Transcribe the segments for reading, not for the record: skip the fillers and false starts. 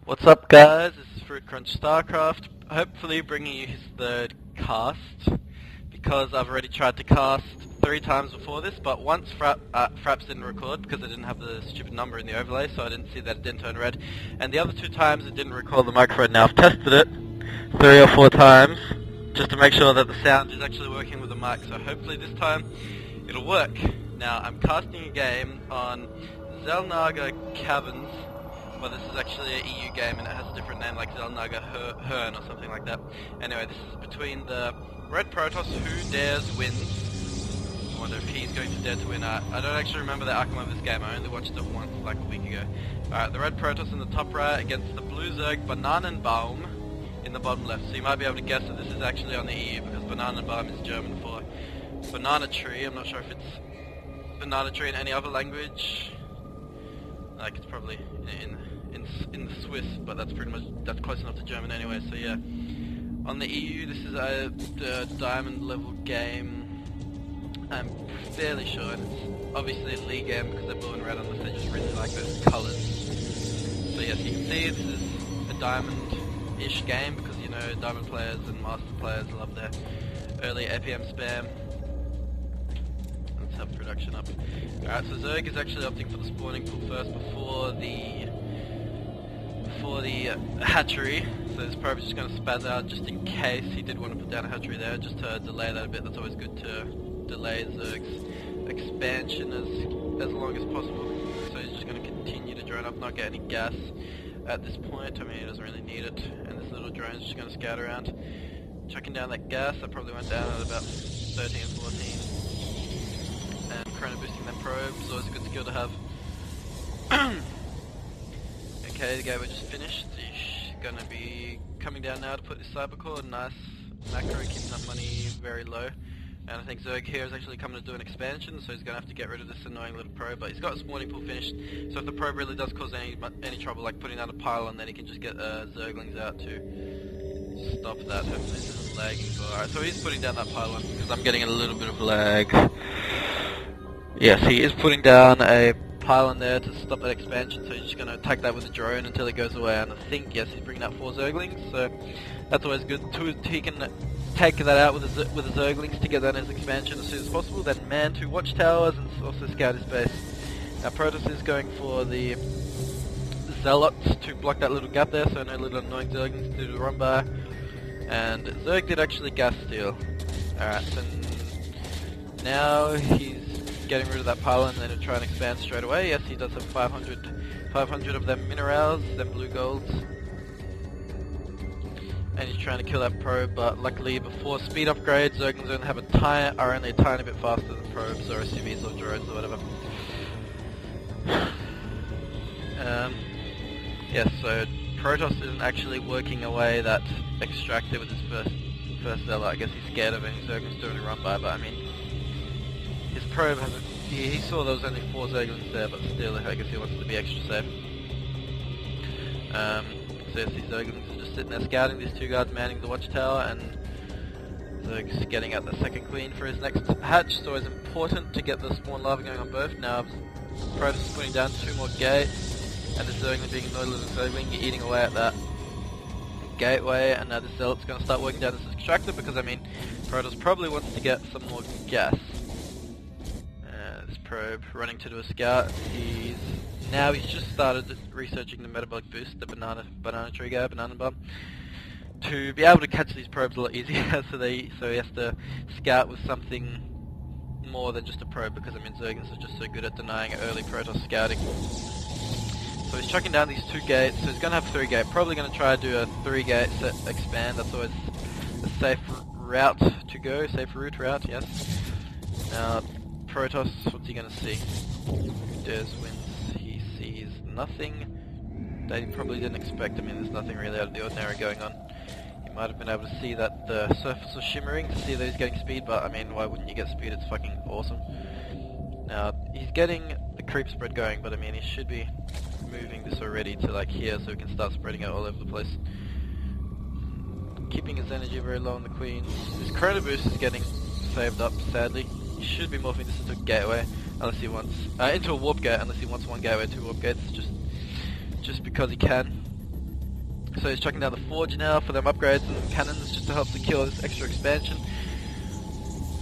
What's up, guys? This is Fruit Crunch Starcraft, hopefully bringing you his third cast, because I've already tried to cast 3 times before this, but once fraps didn't record because it didn't have the stupid number in the overlay, so I didn't see that it didn't turn red, and the other 2 times it didn't record the microphone. Now I've tested it 3 or 4 times, just to make sure that the sound is actually working with the mic, so hopefully this time it'll work. Now I'm casting a game on xelnaga caverns. Well, this is actually an EU game and it has a different name like xelnaga Hern or something like that. Anyway, this is between the Red Protoss WhoDaresWins. I wonder if he's going to dare to win. I don't actually remember the outcome of this game, I only watched it once like a week ago. Alright, the Red Protoss in the top right against the blue Zerg Bananenbaum in the bottom left. So you might be able to guess that this is actually on the EU because Bananenbaum is German for banana tree. I'm not sure if it's banana tree in any other language. Like it's probably in the Swiss, but that's close enough to German anyway. So yeah, on the EU, this is a diamond level game. I'm fairly sure, and it's obviously a league game because they're blue and red unless they just really like those colours. So yes, you can see this is a diamond-ish game because you know diamond players and master players love their early APM spam. Let's have production up. Alright, so Zerg is actually opting for the spawning pool first before the hatchery. So this probe is just going to spaz out just in case he did want to put down a hatchery there, just to delay that a bit. That's always good to delay Zerg's expansion as long as possible. So he's just going to continue to drone up, not get any gas at this point. I mean, he doesn't really need it. And this little drone is just going to scout around, chucking down that gas. That probably went down at about 13, 14. And chrono boosting them probes, always a good skill to have. Okay, the gateway just finished. He's gonna be coming down now to put this cyber core. Nice macro, keeping that money very low. And I think Zerg here is actually coming to do an expansion, so he's gonna have to get rid of this annoying little probe. But he's got a spawning pool finished, so if the probe really does cause any trouble, like putting down a pylon, then he can just get Zerglings out to stop that. Hopefully this isn't lagging. Alright, so he's putting down that pylon because I'm getting a little bit of lag. Yes, he is putting down a pylon there to stop that expansion, so he's just going to attack that with a drone until it goes away, and I think, yes, he's bringing out 4 Zerglings, so that's always good. He can take that out with the Zerglings to get that in his expansion as soon as possible, then man 2 watchtowers and also scout his base. Now Protoss is going for the Zealots to block that little gap there, so no little annoying Zerglings to run by, and Zerg did actually gas steal. Alright, so now he's getting rid of that pylon and then he'll try and expand straight away. Yes, he does have 500 of them minerals, them blue golds. And he's trying to kill that probe, but luckily before speed upgrades, Zerglings only are only a tiny bit faster than probes or SUVs or drones or whatever. Yes, so Protoss isn't actually working away that extractor with his first zealot. I guess he's scared of any Zerglings doing a run by, but I mean, his probe hasn't. He saw there was only 4 Zerglings there, but still, I guess he wants to be extra safe. So yes, these Zerglings are just sitting there scouting. These 2 guards manning the watchtower, and Zerg's getting out the second queen for his next hatch. So it's important to get the spawn lava going on both. Now, Protoss is putting down 2 more gates, and the Zergling being annoyed with the Zergling, eating away at that gateway, and now the Zealot's going to start working down this extractor because I mean, Protoss probably wants to get some more gas. This probe running to do a scout. He's just started researching the metabolic boost, the banana tree guy, Bananenbaum, to be able to catch these probes a lot easier. so he has to scout with something more than just a probe because I mean Zerglings are just so good at denying early Protoss scouting. So he's chucking down these 2 gates, so he's going to have 3 gates. Probably going to try to do a 3 gate expand. That's always a safe route to go, safe route, yes. Now, Protoss, what's he going to see? WhoDaresWins, he sees nothing that he probably didn't expect. I mean, there's nothing really out of the ordinary going on. He might have been able to see that the surface was shimmering to see that he's getting speed, but I mean, why wouldn't you get speed? It's fucking awesome. Now, he's getting the creep spread going, but I mean, he should be moving this already to like here so we can start spreading out all over the place. Keeping his energy very low on the queens. His chrono boost is getting saved up, sadly. He should be morphing this into a gateway, unless he wants into a warp gate, unless he wants 1 gateway, 2 warp gates, just because he can. So he's chucking down the forge now for them upgrades and cannons just to help secure this extra expansion.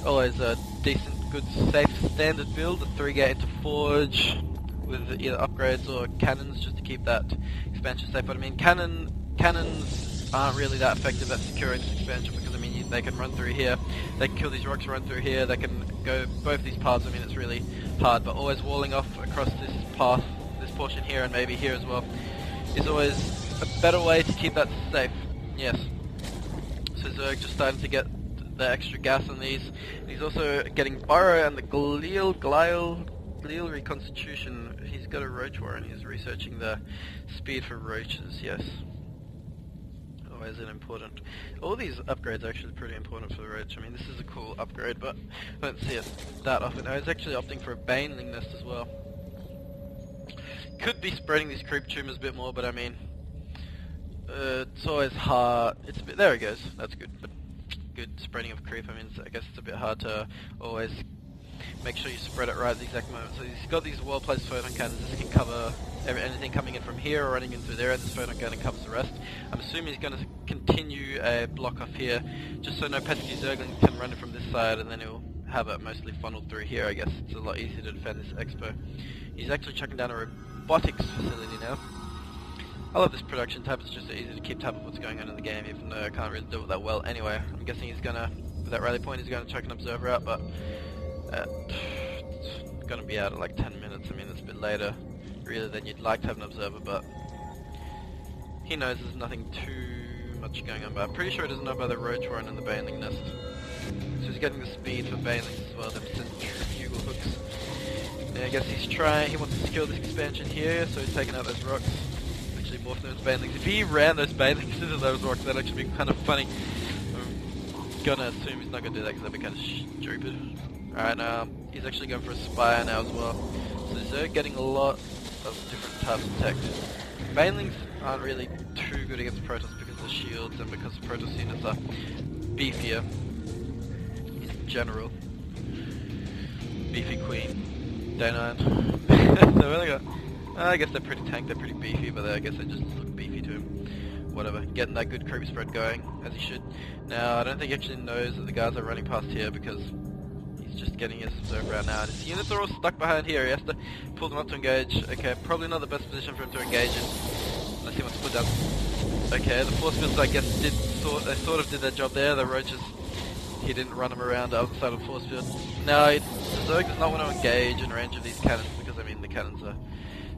Always a decent, good, safe, standard build, a 3-gate into forge with either upgrades or cannons just to keep that expansion safe. But I mean, cannons aren't really that effective at securing this expansion because I mean, they can run through here, they can kill these rocks, run through here, they can go both these paths. I mean, it's really hard, but always walling off across this path, this portion here and maybe here as well, is always a better way to keep that safe. Yes. So Zerg just starting to get the extra gas on these. He's also getting Burrow and the glial reconstitution. He's got a roach warren. He's researching the speed for roaches. Yes. Always an important. All these upgrades are actually pretty important for the roach. I mean, this is a cool upgrade, but I don't see it that often. Now he's actually opting for a baneling nest as well. Could be spreading these creep tumors a bit more, but I mean, it's always hard. It's a bit. There he goes. That's good. But good spreading of creep. I mean, I guess it's a bit hard to always make sure you spread it right at the exact moment. So he's got these well-placed photon cannons. This can cover anything coming in from here or running in through there, and this photon cannon covers the rest. I'm assuming he's going to continue a block off here, just so no pesky zerglings can run it from this side, and then he'll have it mostly funneled through here. I guess it's a lot easier to defend this expo. He's actually chucking down a robotics facility now. I love this production tab, it's just so easy to keep tab of what's going on in the game, even though I can't really do it that well anyway. I'm guessing he's gonna, with that rally point, he's gonna chuck an observer out, but it's gonna be out at like 10 minutes. I mean, it's a bit later, really, than you'd like to have an observer, but he knows there's nothing too much going on, but I'm pretty sure he doesn't know about the roach warren and the baneling nest. So he's getting the speed for banelings as well, them centrifugal hooks. And I guess he wants to secure this expansion here, so he's taking out those rocks. Morph those banelings. If he ran those banelings into those rocks, that'd actually be kind of funny. I'm gonna assume he's not gonna do that because that'd be kind of stupid. Alright, now he's actually going for a spire now as well. So Zerg getting a lot of different types of tech. Banelings aren't really too good against Protoss because of the shields and because Protoss units are beefier in general. Beefy Queen, Day 9. So we only got. I guess they're pretty tank, they're pretty beefy, but I guess they just look beefy to him. Whatever, getting that good creep spread going, as he should. Now, I don't think he actually knows that the guys are running past here because he's just getting his observer out now. And his units are all stuck behind here, he has to pull them up to engage. Okay, probably not the best position for him to engage in, unless he wants to put down... Okay, the force fields I guess they sort of did their job there, the roaches, he didn't run them around the other side of the force field. Now, the Zerg does not want to engage in range of these cannons because, I mean, the cannons are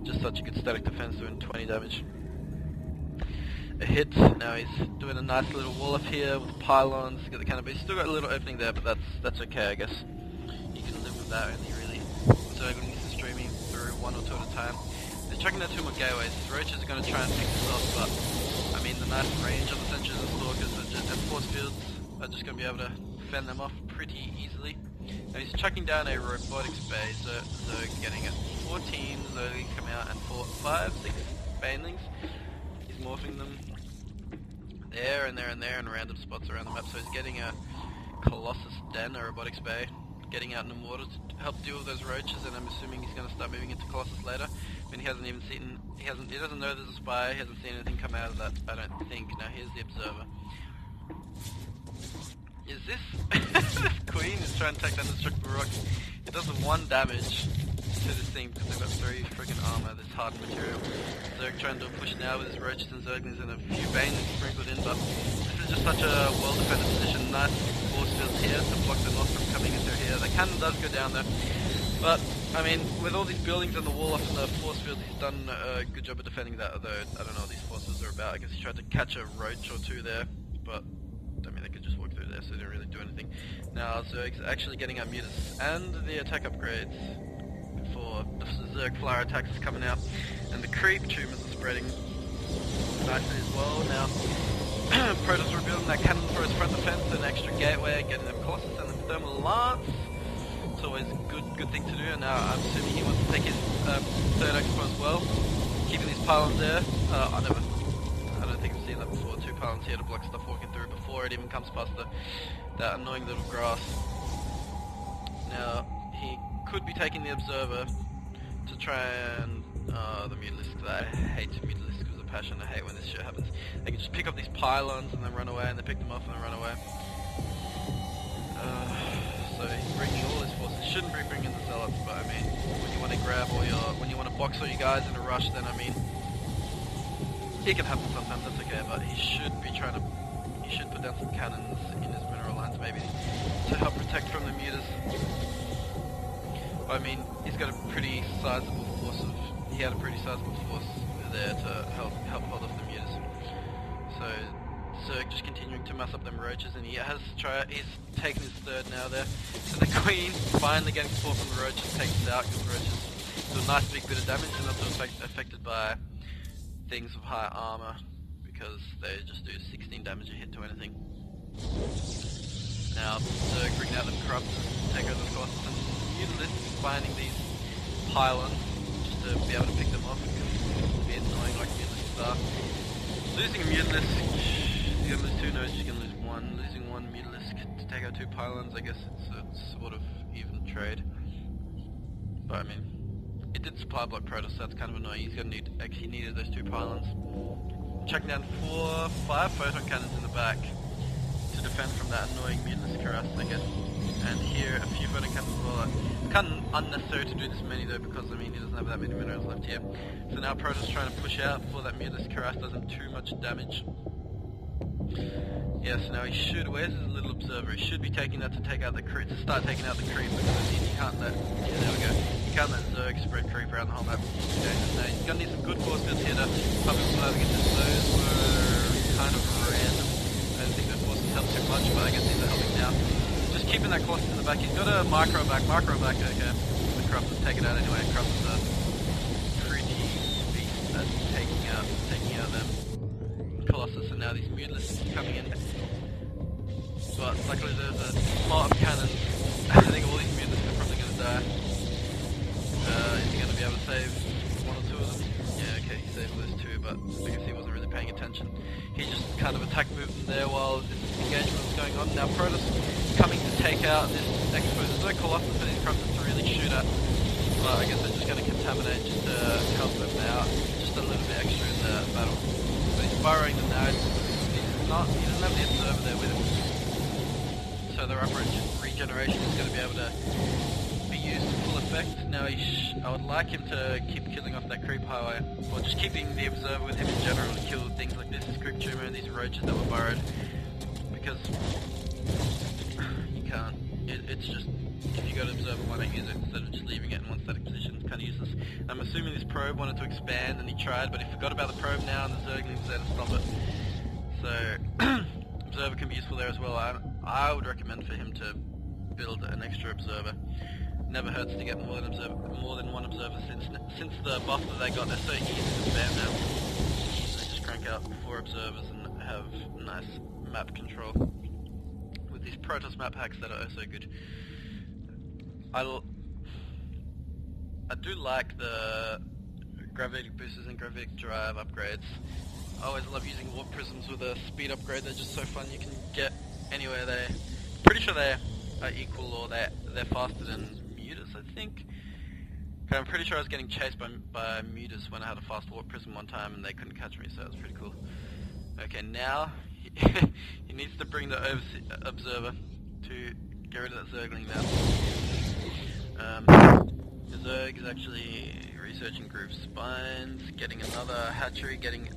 just such a good static defense, doing 20 damage. A hit. Now he's doing a nice little wall up here with pylons. He's got the cannon, but he's still got a little opening there, but that's okay, I guess. You can live with that, only really. So I'm used to streaming through one or two at a time. They're chucking out 2 more gateways. His roaches are going to try and pick this off, but I mean the nice range of the sentries and stalkers and force fields are just going to be able to fend them off pretty easily. Now he's chucking down a robotics base, so getting it 14, so they come out, and 4, 5, 6 banelings. He's morphing them there and there and there in random spots around the map, so he's getting a Colossus Den, a robotics bay, getting out in the mortar to help deal with those roaches, and I'm assuming he's going to start moving into Colossus later. I mean, he doesn't know there's a spy, he hasn't seen anything come out of that, I don't think. Now here's the observer. Is this... this queen is trying to take down the destructible rocks. It does 1 damage to this thing because they've got 3 freaking armor, this hardened material. Zerg trying to push now with his roaches and zerglings and a few banelings sprinkled in, but this is just such a well-defended position. Nice force fields here to block them off from coming into here. The cannon does go down there, but I mean, with all these buildings and the wall off in the force fields, he's done a good job of defending that, although I don't know what these forces are about. I guess he tried to catch a roach or 2 there, but I mean, they could just walk through there, so they didn't really do anything. Now, Zerg's actually getting our mutas and the attack upgrades for the Zerg flyer attacks is coming out, and the creep tumors are spreading nicely as well. Now, Protoss are rebuilding that cannon for his front defense, an extra gateway, getting them Colossus and the thermal lance. It's always a good thing to do, and now I'm assuming he wants to take his 3rd expo as well, keeping these pylons there. I don't think I've seen that before. 2 pylons here to block stuff walking through before it even comes past that annoying little grass. Now, he could be taking the observer to try and... the mutalisk, because I hate mutalisks because the passion. I hate when this shit happens. They can just pick up these pylons and then run away, and they pick them off and then run away. So he's bringing all his forces. Shouldn't be bringing the zealots, but I mean, when you want to grab all your, when you want to box all you guys in a rush, then I mean, it can happen sometimes. That's okay, but he should be trying to. He should put down some cannons in his mineral lines, maybe, to help protect from the mutas. I mean, he's got a pretty sizable force of. He had a pretty sizable force there to help hold off the mutas. So Zerg just continuing to mass up them roaches, and he has he's taken his third now there. So the Queen finally getting support from the roaches, takes it out because the roaches do a nice big bit of damage, and also affected by things of high armor because they just do 16 damage a hit to anything. Now Zerg bringing out the corrupts, take over the costs, and Mutalists finding these pylons just to be able to pick them off because it's a bit annoying like Mutalists are. Losing a Mutalist, you're gonna lose 2 nodes, you're gonna lose 1. Losing 1 Mutalist to take out 2 pylons, I guess it's a sort of even trade. But I mean, it did supply block Protoss, so that's kind of annoying. He needed those 2 pylons. Chucking down 5 photon cannons in the back to defend from that annoying Mutalist Caress, I guess. And here, a few photon cannons as well. It's kind of unnecessary to do this many though, because I mean, he doesn't have that many minerals left here. So now Protoss trying to push out before that Mutalist Caress does him too much damage. Yeah, so now he should, where's his little observer? He should be taking that to take out the creep, to start taking out the creep, because he can't let, yeah, there we go. He can't let Zerg spread creep around the whole map. Okay, now he's gonna need some good force fields here to pump him further against this. Those were kind of random. I don't think those forces helped too much, but I guess these are helping now. Just keeping that Colossus in the back. He's got a micro back, okay. The Corrupt will take it out anyway. Corrupt is a pretty beast at taking out them Colossus, and now these Mutalists coming in. But luckily there's a lot of cannons. I think all these Mutalists are probably going to die. Is he going to be able to save 1 or 2 of them? Yeah, okay, he saved those 2, but I guess he wasn't really paying attention. He just kind of attack moved them there while this engagement was going on. Now Protoss coming to take out this expo. There's no Colossus for these Corruptors to really shoot at. But I guess they're just going to contaminate just to help them out. Just a little bit extra in the battle. But he's burrowing them now. He doesn't have the observer there with him. So their upper regeneration is going to be able to be used to full effect. Now I would like him to keep killing off that creep highway, or just keeping the observer with him in general to kill things like this creep tumor and these roaches that were burrowed. Because you can't. It's just, if you got observer, why not use it instead of just leaving it in one static position? It's kind of useless. I'm assuming this probe wanted to expand and he tried, but he forgot about the probe now and the Zerglings there to stop it. So observer can be useful there as well. I would recommend for him to build an extra observer. Never hurts to get more than one observer since the buff that they got. They're so easy to spam now. They just crank out 4 observers and have nice map control with these Protoss map hacks that are oh so good. I do like the gravitic boosters and gravitic drive upgrades. I always love using warp prisms with a speed upgrade. They're just so fun. You can get anywhere there. Pretty sure they are equal, or they're faster than Mutas, I think. Okay, I'm pretty sure I was getting chased by Mutas when I had a fast warp prism one time and they couldn't catch me, so that was pretty cool. Okay, now he needs to bring the observer to get rid of that Zergling now. The Zerg is actually researching groove spines, getting another hatchery, getting